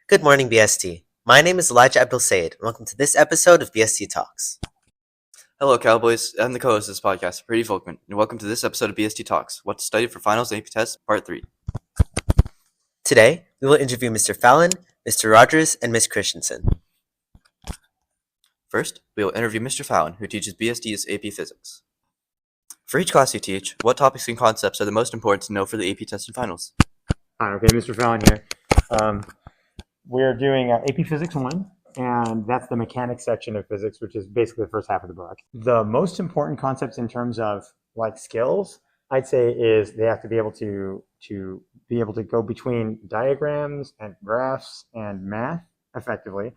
Good morning, BST. My name is Elijah Abdul Sayed, and welcome to this episode of BST Talks. Hello, Cowboys. I'm the co-host of this podcast, Brady Volkman, and welcome to this episode of BST Talks, What to Study for Finals and AP Tests, Part 3. Today, we will interview Mr. Fallon, Mr. Rogers, and Ms. Christensen. First, we will interview Mr. Fallon, who teaches BST's AP Physics. For each class you teach, what topics and concepts are the most important to know for the AP Tests and Finals? Hi, okay, Mr. Fallon here. We're doing AP Physics 1, and that's the mechanics section of physics, which is basically the first half of the book. The most important concepts in terms of like skills, I'd say, is they have to be able to be able to go between diagrams and graphs and math effectively.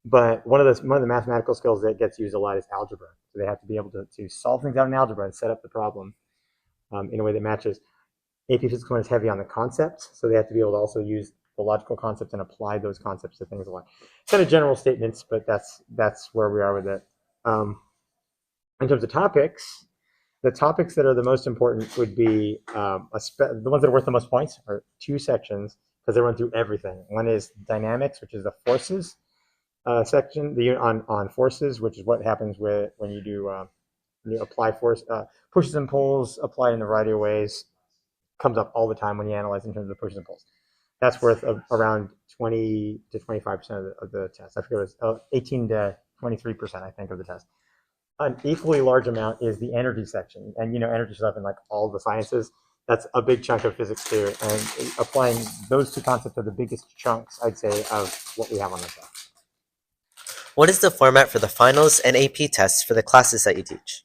But one of the mathematical skills that gets used a lot is algebra. So they have to be able to solve things out in algebra and set up the problem in a way that matches. AP Physics 1 is heavy on the concepts, so they have to be able to also use the logical concepts and apply those concepts to things a lot. Kind of general statements, but that's where we are with it. In terms of topics, the topics that are the most important would be the ones that are worth the most points are two sections because they run through everything. One is dynamics, which is the forces section, on forces, which is what happens when you apply force, pushes and pulls applied in a variety of ways. Comes up all the time when you analyze in terms of pushes and pulls. That's worth around 20 to 25% of the test. I forget, it was 18 to 23%, I think, of the test. An equally large amount is the energy section. And energy stuff in like all the sciences, that's a big chunk of physics too. And applying those two concepts are the biggest chunks, I'd say, of what we have on the test. What is the format for the finals and AP tests for the classes that you teach?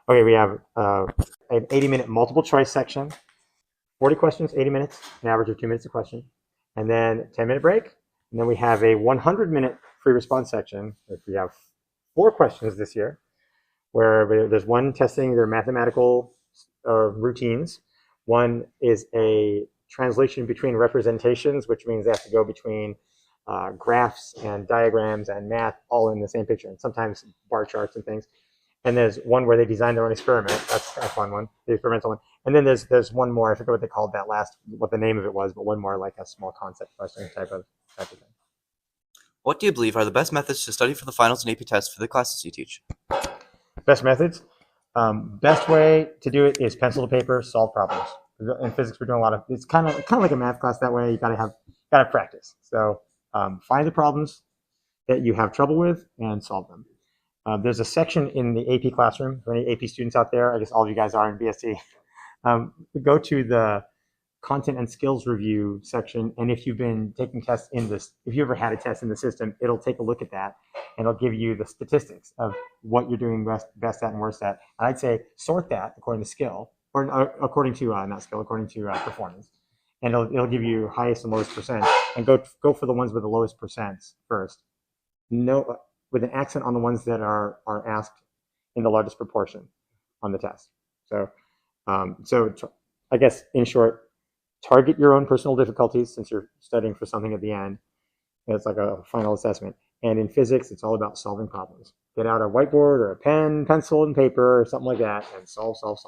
Okay, we have an 80-minute multiple choice section. 40 questions, 80 minutes, an average of 2 minutes a question, and then 10-minute break. And then we have a 100-minute free response section. If we have 4 questions this year, where there's one testing their mathematical routines. One is a translation between representations, which means they have to go between graphs and diagrams and math all in the same picture, and sometimes bar charts and things. And there's one where they design their own experiment. That's a fun one, the experimental one. And then there's one more. I forget what they called that what the name of it was, but one more like a small concept question type of thing. What do you believe are the best methods to study for the finals and AP tests for the classes you teach? Best methods? Best way to do it is pencil to paper, solve problems. In physics, we're doing a lot of. It's kind of like a math class that way. You gotta practice. So find the problems that you have trouble with and solve them. There's a section in the AP classroom for any AP students out there. I guess all of you guys are in BST. Go to the content and skills review section, and if you've been taking tests if you ever had a test in the system, it'll take a look at that, and it'll give you the statistics of what you're doing best at and worst at. And I'd say sort that according to skill, or according to not skill, according to performance, and it'll give you highest and lowest percent, and go for the ones with the lowest percents first. No. With an accent on the ones that are asked in the largest proportion on the test. So I guess in short, target your own personal difficulties since you're studying for something at the end. It's like a final assessment. And in physics, it's all about solving problems. Get out a whiteboard or a pen, pencil, and paper or something like that and solve. It's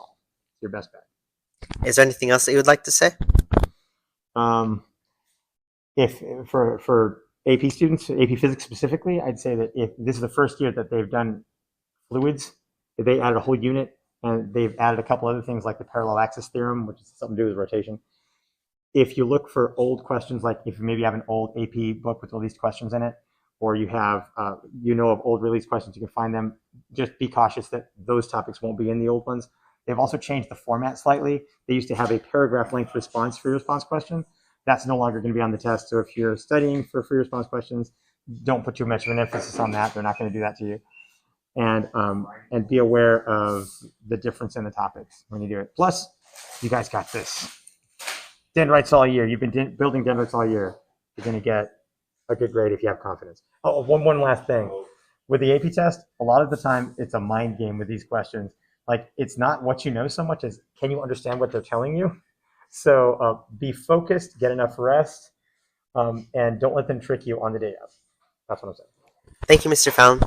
your best bet. Is there anything else that you would like to say? If for AP students, AP Physics specifically, I'd say that if this is the first year that they've done fluids, if they added a whole unit, and they've added a couple other things like the parallel axis theorem, which is something to do with rotation. If you look for old questions, like if you maybe have an old AP book with all these questions in it, or you have, of old release questions, you can find them. Just be cautious that those topics won't be in the old ones. They've also changed the format slightly. They used to have a paragraph length free response question. That's no longer going to be on the test. So if you're studying for free response questions, don't put too much of an emphasis on that. They're not going to do that to you. And be aware of the difference in the topics when you do it. Plus, you guys got this. Dendrites all year. You've been building dendrites all year. You're going to get a good grade if you have confidence. Oh, one last thing. With the AP test, a lot of the time it's a mind game with these questions. Like, it's not what you know so much as can you understand what they're telling you? So be focused, get enough rest, and don't let them trick you on the day of. That's what I'm saying. Thank you, Mr. Fallon.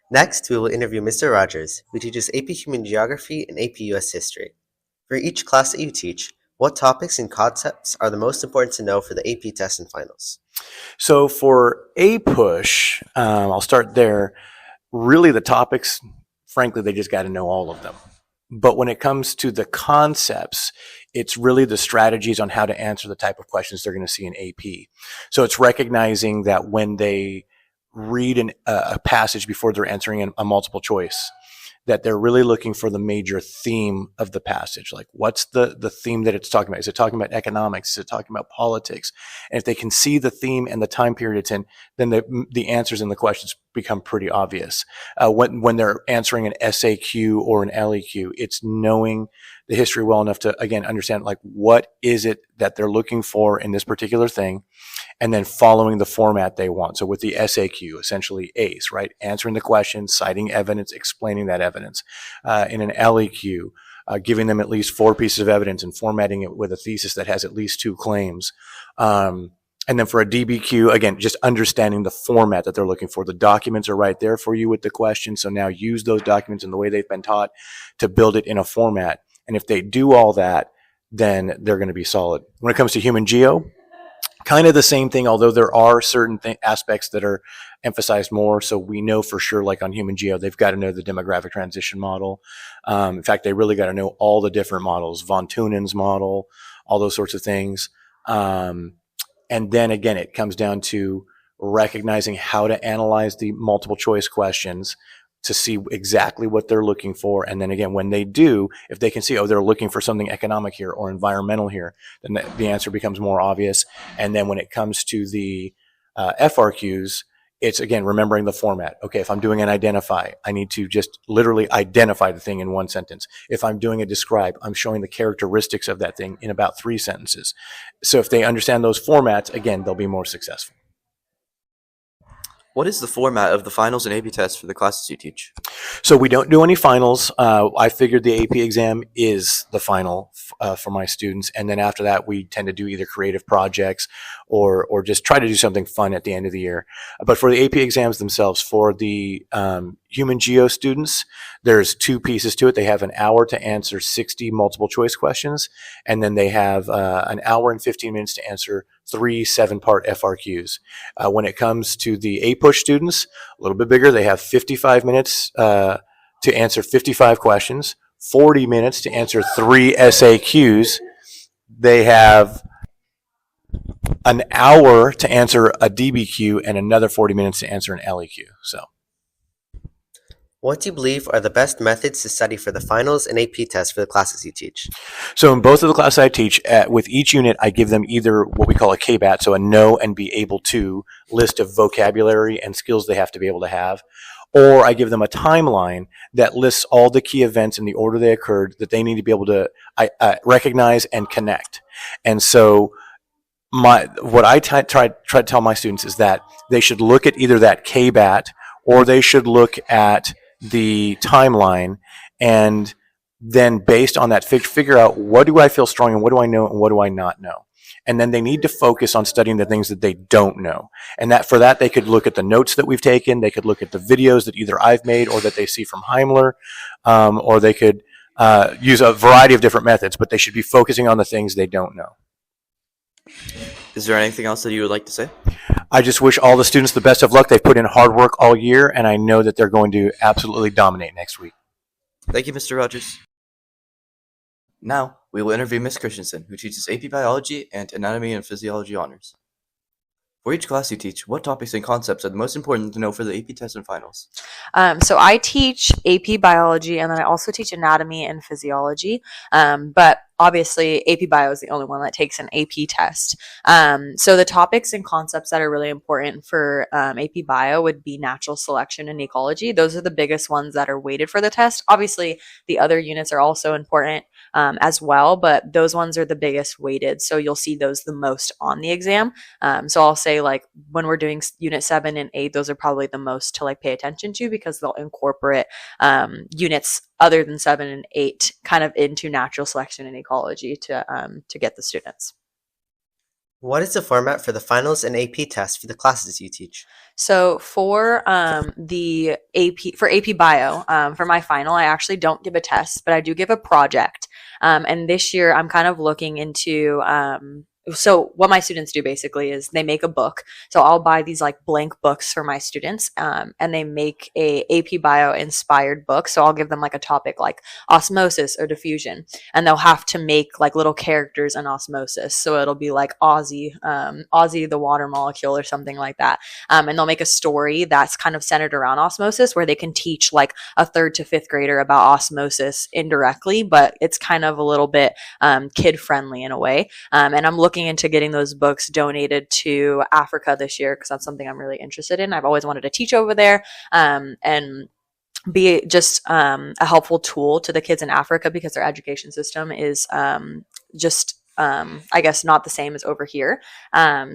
Next, we will interview Mr. Rogers, who teaches AP Human Geography and AP US History. For each class that you teach, What topics and concepts are the most important to know for the AP test and finals? So for a push, I'll start there. Really, the topics, frankly, they just got to know all of them. But when it comes to the concepts, it's really the strategies on how to answer the type of questions they're going to see in AP. So it's recognizing that when they read a passage before they're answering a multiple choice, that they're really looking for the major theme of the passage. Like, what's the theme that it's talking about? Is it talking about economics? Is it talking about politics? And if they can see the theme and the time period it's in, then the answers in the questions become pretty obvious. When they're answering an SAQ or an LEQ, it's knowing the history well enough to, again, understand, like, what is it that they're looking for in this particular thing, and then following the format they want. So with the SAQ, essentially ACE, right? Answering the question, citing evidence, explaining that evidence. In an LEQ, giving them at least 4 pieces of evidence and formatting it with a thesis that has at least 2 claims. And then for a DBQ, again, just understanding the format that they're looking for. The documents are right there for you with the question. So now use those documents in the way they've been taught to build it in a format. And if they do all that, then they're going to be solid. When it comes to human geo, kind of the same thing, although there are certain aspects that are emphasized more. So we know for sure, like on human geo, they've got to know the demographic transition model. In fact, they really got to know all the different models, von Thunen's model, all those sorts of things. And then again, it comes down to recognizing how to analyze the multiple choice questions to see exactly what they're looking for. And then again, when they do, if they can see, oh, they're looking for something economic here or environmental here, then the answer becomes more obvious. And then when it comes to the FRQs, it's, again, remembering the format. Okay, if I'm doing an identify, I need to just literally identify the thing in 1 sentence. If I'm doing a describe, I'm showing the characteristics of that thing in about 3 sentences. So if they understand those formats, again, they'll be more successful. What is the format of the finals and AP tests for the classes you teach? So we don't do any finals. I figured the AP exam is the final for my students. And then after that, we tend to do either creative projects or just try to do something fun at the end of the year. But for the AP exams themselves, for the human geo students, there's 2 pieces to it. They have an hour to answer 60 multiple choice questions. And then they have an hour and 15 minutes to answer 3 7-part FRQs. When it comes to the A-Push students, a little bit bigger, they have 55 minutes to answer 55 questions, 40 minutes to answer 3 SAQs. They have an hour to answer a DBQ and another 40 minutes to answer an LEQ. So, What do you believe are the best methods to study for the finals and AP tests for the classes you teach? So in both of the classes I teach, with each unit, I give them either what we call a KBAT, so a know and be able to list of vocabulary and skills they have to be able to have, or I give them a timeline that lists all the key events in the order they occurred that they need to be able to recognize and connect. And so what I try to tell my students is that they should look at either that KBAT or they should look at the timeline, and then based on that figure out, what do I feel strong and what do I know and what do I not know. And then they need to focus on studying the things that they don't know. And that for that, they could look at the notes that we've taken, they could look at the videos that either I've made or that they see from Heimler, or they could use a variety of different methods, but they should be focusing on the things they don't know. Is there anything else that you would like to say? I just wish all the students the best of luck. They've put in hard work all year, and I know that they're going to absolutely dominate next week. Thank you, Mr. Rogers. Now, we will interview Ms. Christensen, who teaches AP Biology and Anatomy and Physiology honors. For each class you teach, what topics and concepts are the most important to know for the AP tests and finals? So I teach AP Biology, and then I also teach Anatomy and Physiology. But obviously, AP Bio is the only one that takes an AP test. So the topics and concepts that are really important for AP Bio would be natural selection and ecology. Those are the biggest ones that are weighted for the test. Obviously, the other units are also important as well, but those ones are the biggest weighted. So you'll see those the most on the exam. So I'll say, like, when we're doing unit 7 and 8, those are probably the most to pay attention to, because they'll incorporate units other than 7 and 8 kind of into natural selection and ecology to get the students. What is the format for the finals and AP tests for the classes you teach? So for the AP Bio, for my final, I actually don't give a test, but I do give a project. And this year, I'm kind of looking into. So what my students do basically is they make a book. So I'll buy these like blank books for my students, and they make a AP Bio inspired book. So I'll give them like a topic like osmosis or diffusion, and they'll have to make like little characters in osmosis. So it'll be like Ozzy the water molecule or something like that, and they'll make a story that's kind of centered around osmosis where they can teach like a third to fifth grader about osmosis indirectly, but it's kind of a little bit kid friendly in a way. And I'm looking into getting those books donated to Africa this year because that's something I'm really interested in. I've always wanted to teach over there, and be just a helpful tool to the kids in Africa because their education system is just I guess not the same as over here.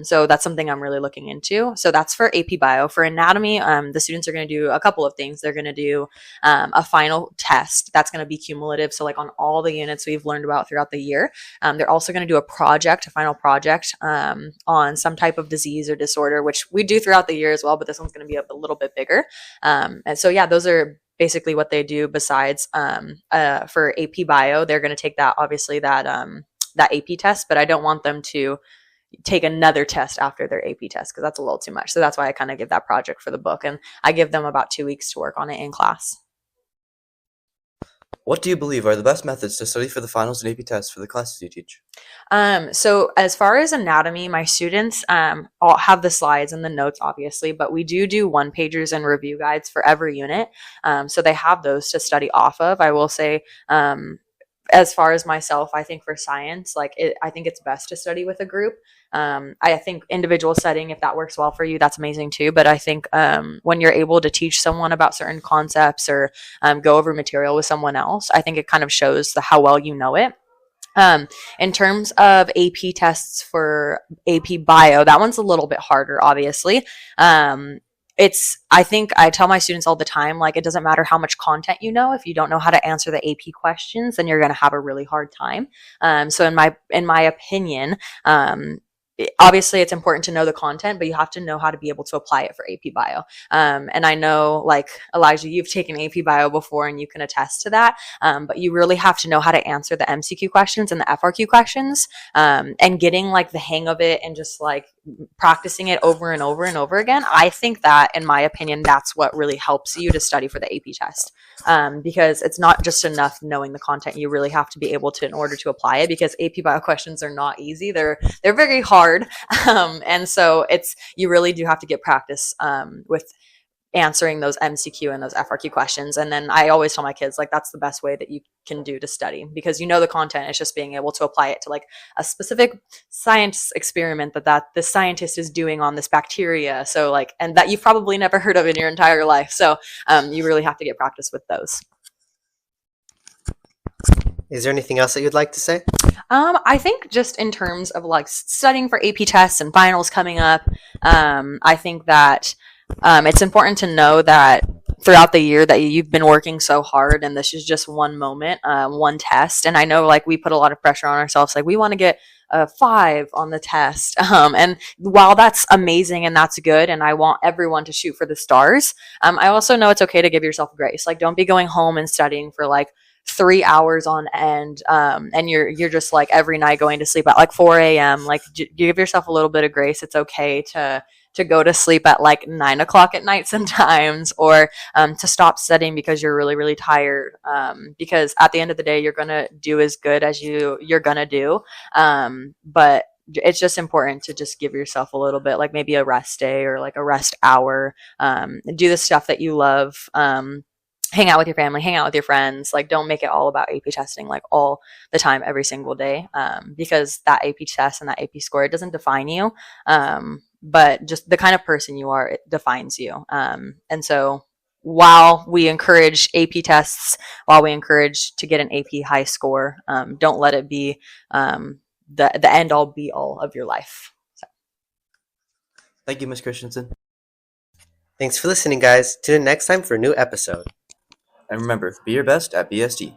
So that's something I'm really looking into. So that's for AP Bio. For anatomy, the students are going to do a couple of things. They're going to do a final test that's going to be cumulative. So like on all the units we've learned about throughout the year. They're also going to do a final project on some type of disease or disorder, which we do throughout the year as well, but this one's going to be a little bit bigger. And so, yeah, those are basically what they do besides for AP Bio. They're going to take that, obviously, that AP test, but I don't want them to take another test after their AP test because that's a little too much. So that's why I kind of give that project for the book, and I give them about 2 weeks to work on it in class. What do you believe are the best methods to study for the finals and AP tests for the classes you teach? So as far as anatomy, my students all have the slides and the notes, obviously, but we do one pagers and review guides for every unit. So they have those to study off of. I will say, as far as myself, I think for science, I think it's best to study with a group. I think individual setting, if that works well for you, that's amazing too. But I think when you're able to teach someone about certain concepts or go over material with someone else, I think it kind of shows how well you know it. In terms of AP tests for AP Bio, that one's a little bit harder, obviously. I think I tell my students all the time, like, it doesn't matter how much content you know. If you don't know how to answer the AP questions, then you're going to have a really hard time. So in my opinion, obviously it's important to know the content, but you have to know how to be able to apply it for AP Bio. And I know, like, Elijah, you've taken AP Bio before and you can attest to that. But you really have to know how to answer the MCQ questions and the FRQ questions, and getting like the hang of it and just like practicing it over and over and over again. I think that, in my opinion, that's what really helps you to study for the AP test. Because it's not just enough knowing the content. You really have to be able to, in order to apply it, because AP Bio questions are not easy. They're very hard. And so you really do have to get practice with answering those MCQ and those FRQ questions. And then I always tell my kids, like, that's the best way that you can do to study, because you know the content. It's just being able to apply it to like a specific science experiment that this scientist is doing on this bacteria. So like, and that you've probably never heard of in your entire life. So you really have to get practice with those. Is there anything else that you'd like to say? I think just in terms of like studying for AP tests and finals coming up, I think that it's important to know that throughout the year that you've been working so hard, and this is just one moment, one test. And I know, like, we put a lot of pressure on ourselves, like we want to get a 5 on the test. And while that's amazing and that's good, and I want everyone to shoot for the stars, I also know it's okay to give yourself grace. Like, don't be going home and studying for like 3 hours on end, and you're just like every night going to sleep at like 4 a.m. Like, give yourself a little bit of grace. It's okay to go to sleep at like 9 o'clock at night sometimes, or to stop studying because you're really, really tired. Because at the end of the day, you're gonna do as good as you're gonna do. But it's just important to just give yourself a little bit, like maybe a rest day or like a rest hour. Do the stuff that you love. Hang out with your family, hang out with your friends. Like, don't make it all about AP testing, like all the time, every single day. Because that AP test and that AP score, it doesn't define you. But just the kind of person you are, it defines you. And so while we encourage AP tests, while we encourage to get an AP high score, don't let it be the end all be all of your life. So. Thank you, Ms. Christensen. Thanks for listening, guys. Tune in next time for a new episode. And remember, be your best at BST.